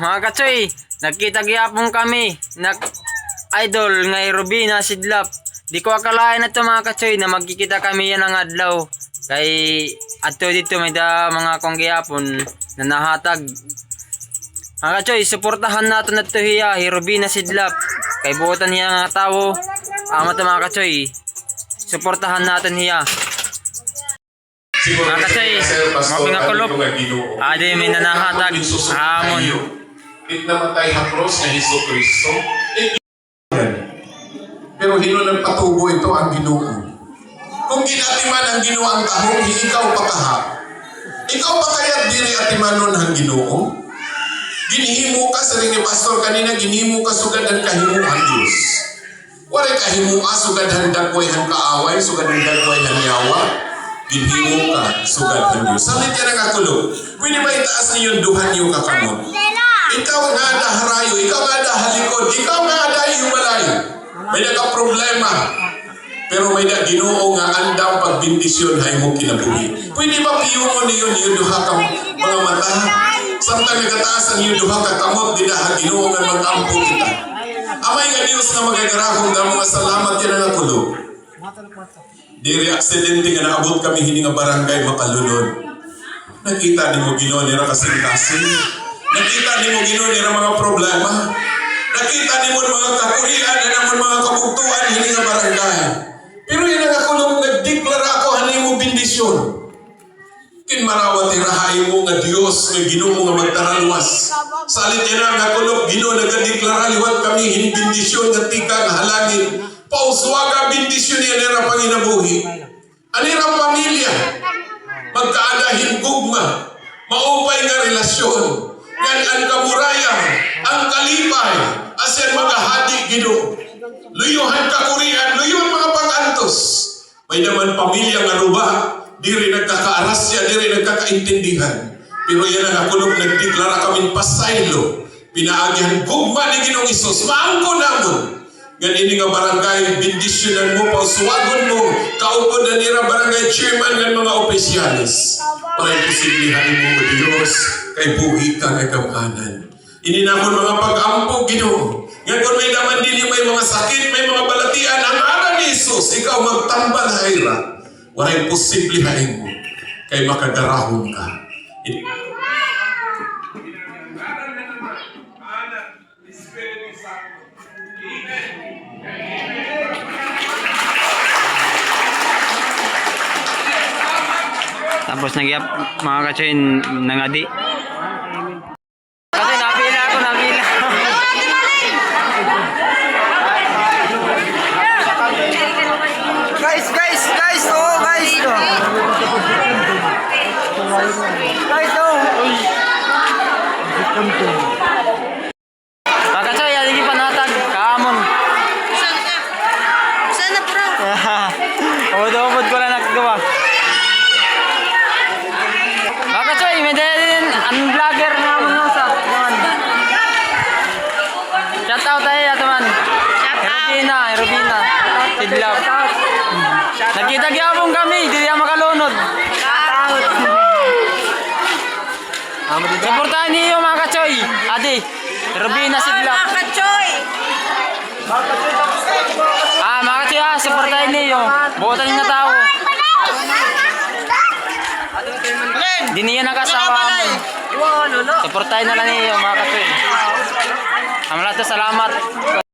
Mga katsoy, nagkita gyapon kami nak idol nga Robina Sidlap. Di ko akalain na to mga katsoy na magkikita kami yan ang adlaw. Kay adto dito may da mga kong gyapon na nahatag. Mga katsoy, suportahan natin na to hiya, Robina Sidlap. Kay buotan niya nga tao. Ama to mga katsoy. Suportahan natin hiya. Mga katsoy, mga pingakulop. Adi may nanahatag. Hamon. Namatay ang cross na Hesus Kristo. Pero hino nagpatubo ito ang Ginoo. Kung ginatiman ang Ginoo ang tahong, ikaw pa kaha. Ikaw pa kaya't diri atimanon ang Ginoo. Ginihimo ka sa ring ni pastor kanina, ginihimo ka sugadan kahimuhan Diyos. Wala kahimua sugadan dagwayhan kaaway, sugadan dagwayhan yawa. Ginhimo ka sugadan Diyos. Salit yan ang akulo. Pwede ba itaas niyo duhan niyo kakamot? Ikaw nga da harayo, ikaw nga da halikod, ikaw nga da humalayo. May nagka-problema. Pero may na Ginoo nga andang pagbindisyon ay mo kinabuhi. Pwede ba piyungon niyo duha ka mga mata? Samtang nagataas ang iyo duha ka kamot, dinaha Ginoo nga mag-ampo kita. Amay nga Diyos na magagarahong na mga salamat yan ang akulo. Diri aksidente nga naabot kami hini nga barangay Makalunod. Nakita ni mo Ginoo nira kasing-kasing. Nakita ni mo Ginoo nira mga problema. Nakita ni mo mga kakulian na naman mga kabugtuan hini nga barangay. Pero yan ang akulong nagdeklara ako hani mo bendisyon. Kinmarawat irahay mo nga Dios nga Ginoo nga magtaralwas. Salit yan ang akulong Ginoo nagdeklara liwat kami hini bendisyon nga tika nga halangin. Pauswaga bendisyon niya nila panginabuhi. Anirang pamilya, magkaadahin gugma, maupay nga relasyon, yan ang kamurayan, ang kalipay, asin mga hadi Ginoo. Luyuhan kakurian, luyuhan mga pag-antos. May naman pamilya nga ruba, diri nagkakaarasya, diri nagkakaintindihan. Pero yan ang akulog nagdeklara kaming pasaylo, pinaagyan gugma ni Ginoong Isus, maangko namon. Ganini nga barangay, bendisyonan mo, pauswagon mo, kaupod na nira barangay chairman ng mga opisyalis. Para posiblihan mo Diyos, kay buhi ka nga kamkanan. Ininamon mga pag-ampo, Ginoo. Nga kung may naman din may mga sakit, may mga balatian, ang anak ni Jesus, ikaw magtambal hayra. Waray posiblihan mo, kay makagarahon ka. Tapos nagyap mga katsoy nangadi. Kasi napila ako, napila. Guys, oh guys. Guys, oh. Mga katsoy, hindi panatag. Kamon. Sana bro. Umod ko lang nakagawa. Mga katsoy, may din ang vlogger naman no sa naman. Shout out tayo teman. Robina. Sidlap. Nakita gyapon kami, di na makalunod. Suportahan niyo mga katsoy. Adi, Robina Sidlap. Mga katsoy. Mga katsoy, suportahan niyo. Buotan niyo na tao. Di niya nakasawa mo. Suportahin na lang niyo mga katsoy. Salamat.